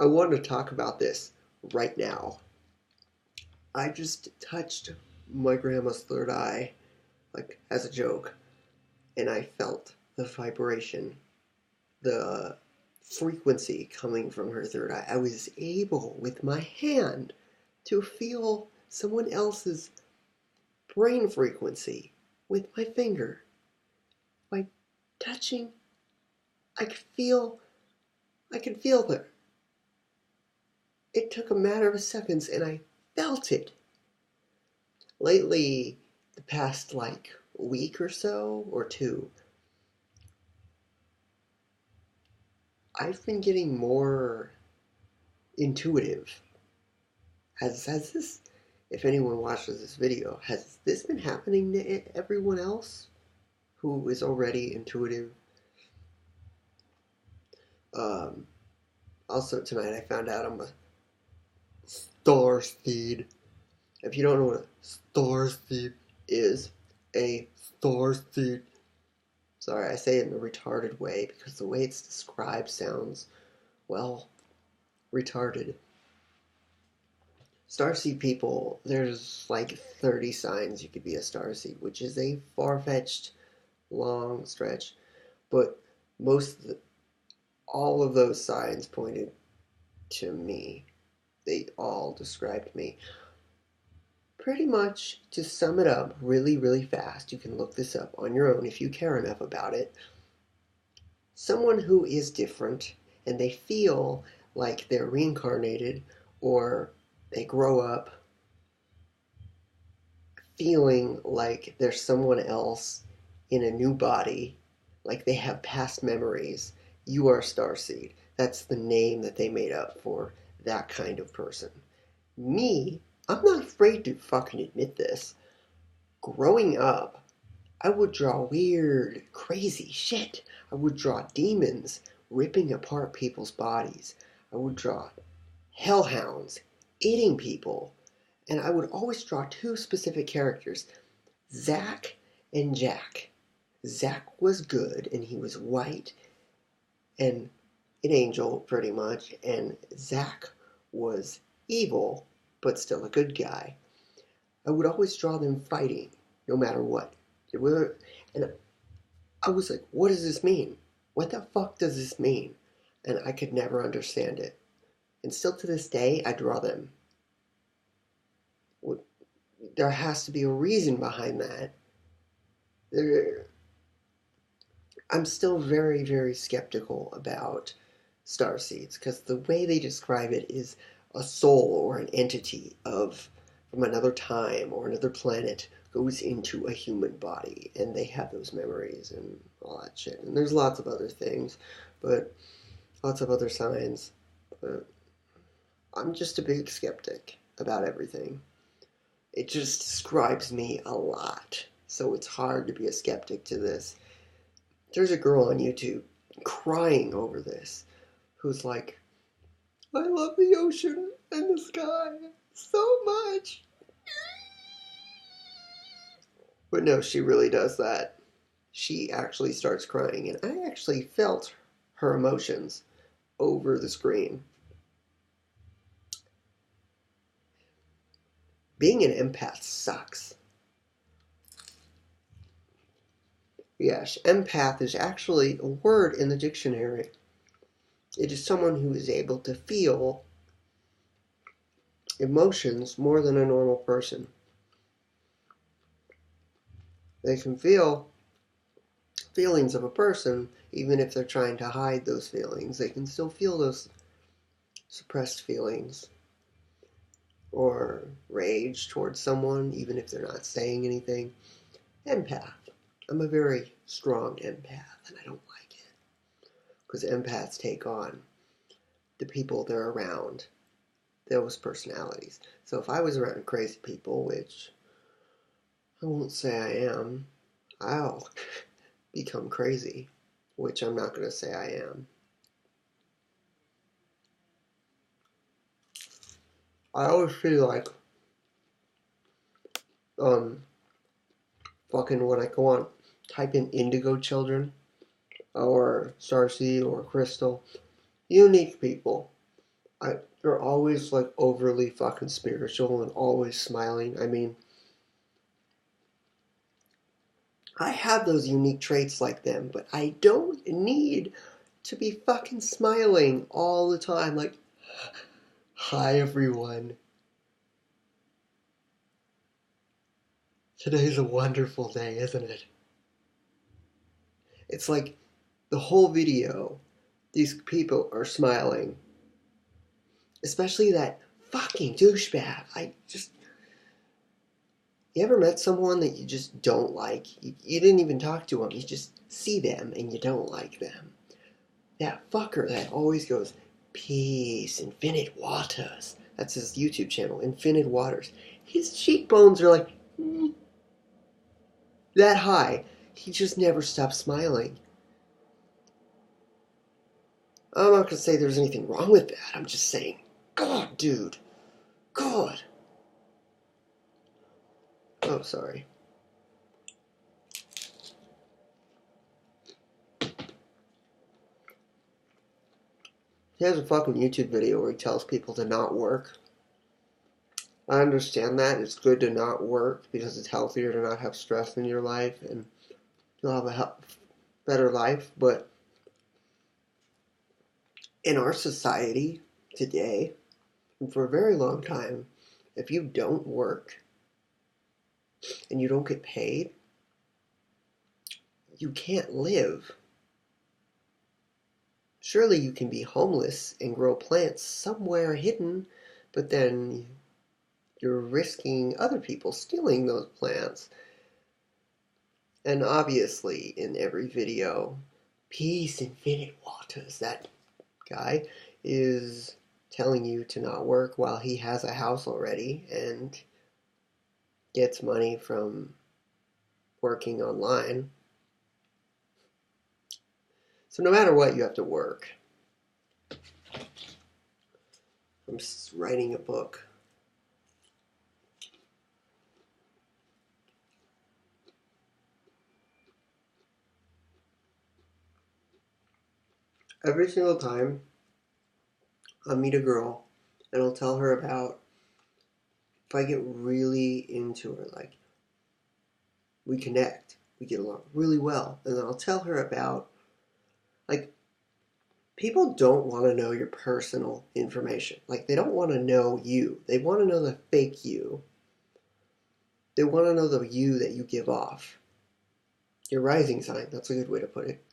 I want to talk about this right now. I just touched my grandma's third eye, like as a joke, and I felt the vibration, the frequency coming from her third eye. I was able, with my hand, to feel someone else's brain frequency with my finger. By touching, I could feel, I could feel her. It took a matter of seconds and I felt it. Lately, the past week or so, or two, I've been getting more intuitive. Has this, if anyone watches this video, has this been happening to everyone else who is already intuitive? Also tonight I found out I'm a starseed. If you don't know what a starseed is, a starseed. Sorry, I say it in a retarded way because the way it's described sounds, well, retarded. Starseed people, there's like 30 signs you could be a starseed, which is a far-fetched, long stretch. But all of those signs pointed to me. They all described me. Pretty much, to sum it up really, really fast, you can look this up on your own if you care enough about it. Someone who is different and they feel like they're reincarnated or they grow up feeling like there's someone else in a new body, like they have past memories, you are a starseed. That's the name that they made up for that kind of person. Me, I'm not afraid to fucking admit this. Growing up, I would draw weird, crazy shit. I would draw demons ripping apart people's bodies. I would draw hellhounds eating people. And I would always draw two specific characters, Zach and Jack. Zach was good and he was white and an angel pretty much, and Zach was evil but still a good guy. I would always draw them fighting no matter what. And I was like, what does this mean? What the fuck does this mean? And I could never understand it. And still to this day, I draw them. There has to be a reason behind that. I'm still very, very skeptical about starseeds because the way they describe it is a soul or an entity from another time or another planet goes into a human body and they have those memories and all that shit. And there's lots of other things, but lots of other signs. But I'm just a big skeptic about everything. It just describes me a lot, so it's hard to be a skeptic to this. There's a girl on YouTube crying over this who's like, I love the ocean and the sky so much. But no, she really does that. She actually starts crying, and I actually felt her emotions over the screen. Being an empath sucks. Yes, empath is actually a word in the dictionary. It is someone who is able to feel emotions more than a normal person. They can feel feelings of a person, even if they're trying to hide those feelings. They can still feel those suppressed feelings or rage towards someone, even if they're not saying anything. Empath. I'm a very strong empath, and I don't like it. Because empaths take on the people they're around, those personalities. So if I was around crazy people, which I won't say I am, I'll become crazy, which I'm not going to say I am. I always feel like, fucking when I go on, type in indigo children, or starseed, or crystal, unique people, they're always like overly fucking spiritual and always smiling. I mean, I have those unique traits like them, but I don't need to be fucking smiling all the time. Like, hi everyone. Today's a wonderful day, isn't it? It's like the whole video, these people are smiling. Especially that fucking douchebag. You ever met someone that you just don't like? You didn't even talk to them. You just see them and you don't like them. That fucker that always goes, peace, infinite waters. That's his YouTube channel, Infinite Waters. His cheekbones are like that high. He just never stops smiling. I'm not going to say there's anything wrong with that. I'm just saying, God, dude. God. Oh, sorry. He has a fucking YouTube video where he tells people to not work. I understand that. It's good to not work because it's healthier to not have stress in your life and you'll have a better life. But in our society today, and for a very long time, if you don't work and you don't get paid, you can't live. Surely you can be homeless and grow plants somewhere hidden, but then you're risking other people stealing those plants. And obviously, in every video, peace, infinite waters, that guy is telling you to not work while he has a house already and gets money from working online. So no matter what, you have to work. I'm writing a book. Every single time I'll meet a girl and I'll tell her about, if I get really into her, like, we connect, we get along really well, and then I'll tell her about, like, people don't want to know your personal information. Like, they don't want to know you. They want to know the fake you. They want to know the you that you give off. Your rising sign, that's a good way to put it.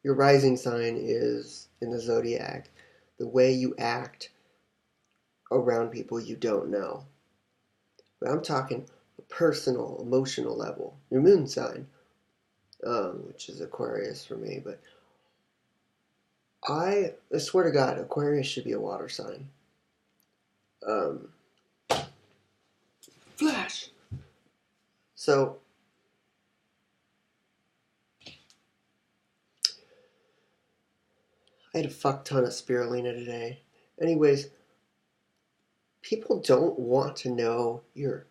Your rising sign is, in the zodiac, the way you act around people you don't know. But I'm talking a personal, emotional level. Your moon sign, which is Aquarius for me, but I swear to God, Aquarius should be a water sign. Flash! So, I had a fuck ton of spirulina today. Anyways, people don't want to know your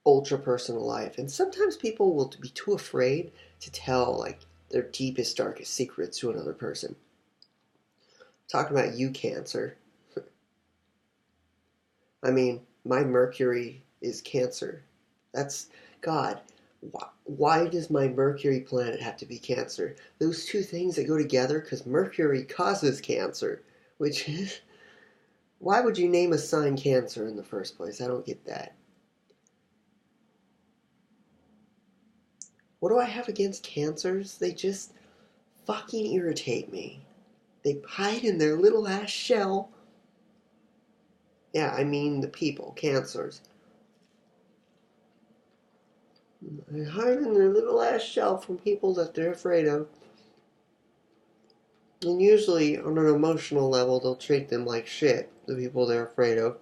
ultra personal life. And sometimes people will be too afraid to tell, like, their deepest, darkest secrets to another person. Talking about you, Cancer. I mean, my Mercury is Cancer. That's, God, why does my Mercury planet have to be Cancer? Those two things that go together, because Mercury causes cancer, which is, why would you name a sign Cancer in the first place? I don't get that. What do I have against Cancers? They just fucking irritate me. They hide in their little ass shell. Yeah, I mean the people, Cancers. They hide in their little ass shell from people that they're afraid of. And usually, on an emotional level, they'll treat them like shit, the people they're afraid of.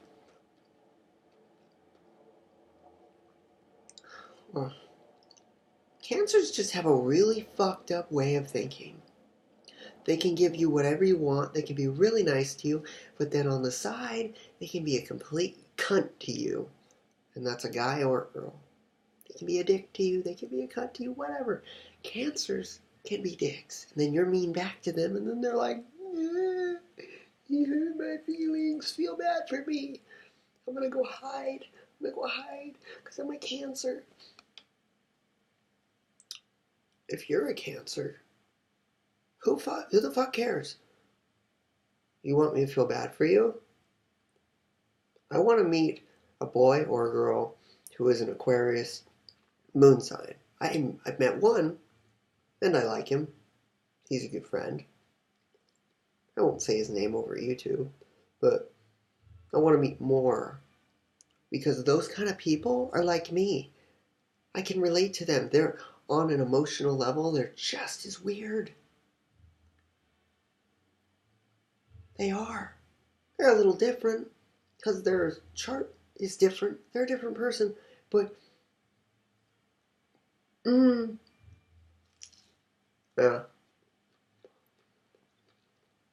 Cancers just have a really fucked up way of thinking. They can give you whatever you want, they can be really nice to you, but then on the side, they can be a complete cunt to you. And that's a guy or a girl. They can be a dick to you, they can be a cunt to you, whatever. Cancers can be dicks. And then you're mean back to them, and then they're like, You hurt my feelings. Feel bad for me. I'm gonna go hide. I'm gonna go hide because I'm a Cancer. If you're a Cancer, who the fuck cares? You want me to feel bad for you? I want to meet a boy or a girl who is an Aquarius moon sign. I've met one, and I like him. He's a good friend. I won't say his name over YouTube, but I want to meet more. Because those kind of people are like me. I can relate to them. They're on an emotional level. They're just as weird. They are. They're a little different because their chart is different. They're a different person. But, yeah.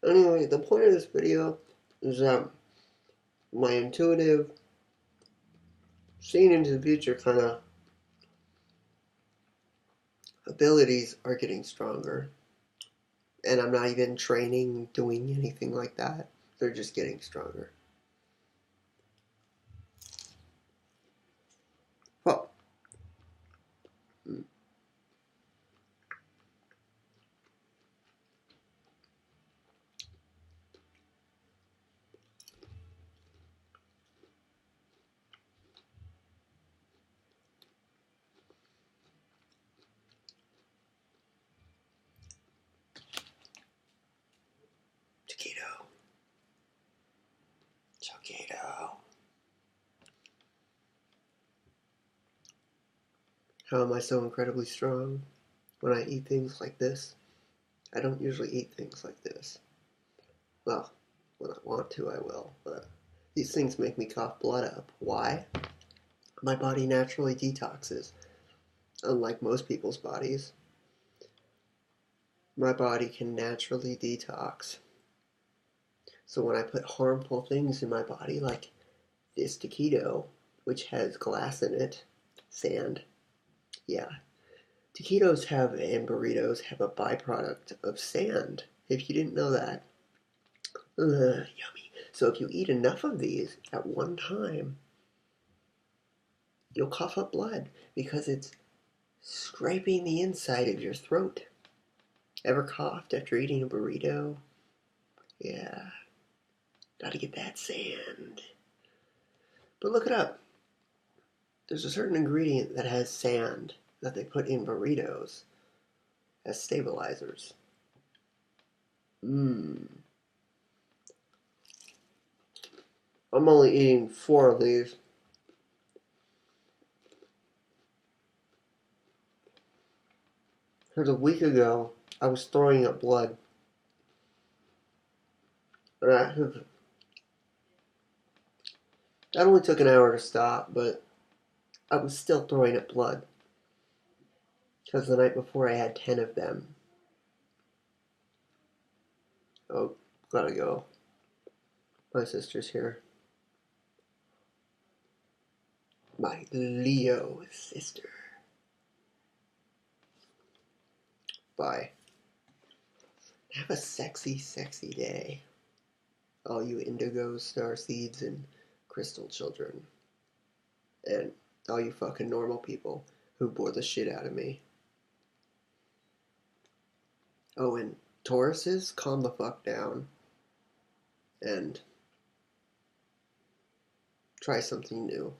Anyway, the point of this video is that my intuitive, seeing into the future kind of abilities are getting stronger. And I'm not even training, doing anything like that. They're just getting stronger. Well, Taquito. Taquito. How am I so incredibly strong when I eat things like this? I don't usually eat things like this. Well, when I want to, I will, but these things make me cough blood up. Why? My body naturally detoxes. Unlike most people's bodies, my body can naturally detox. So when I put harmful things in my body, like this taquito, which has glass in it, sand, yeah. Taquitos and burritos have a byproduct of sand, if you didn't know that. Yummy. So if you eat enough of these at one time, you'll cough up blood because it's scraping the inside of your throat. Ever coughed after eating a burrito? Yeah. Gotta get that sand. But look it up. There's a certain ingredient that has sand that they put in burritos as stabilizers. I'm only eating 4 of these. Because a week ago, I was throwing up blood. And that only took an hour to stop, but I was still throwing up blood. Because the night before I had 10 of them. Oh, gotta go. My sister's here. My Leo sister. Bye. Have a sexy, sexy day. All you indigos, starseeds, and crystal children. And all you fucking normal people who bore the shit out of me. Oh, and Tauruses, calm the fuck down. And try something new.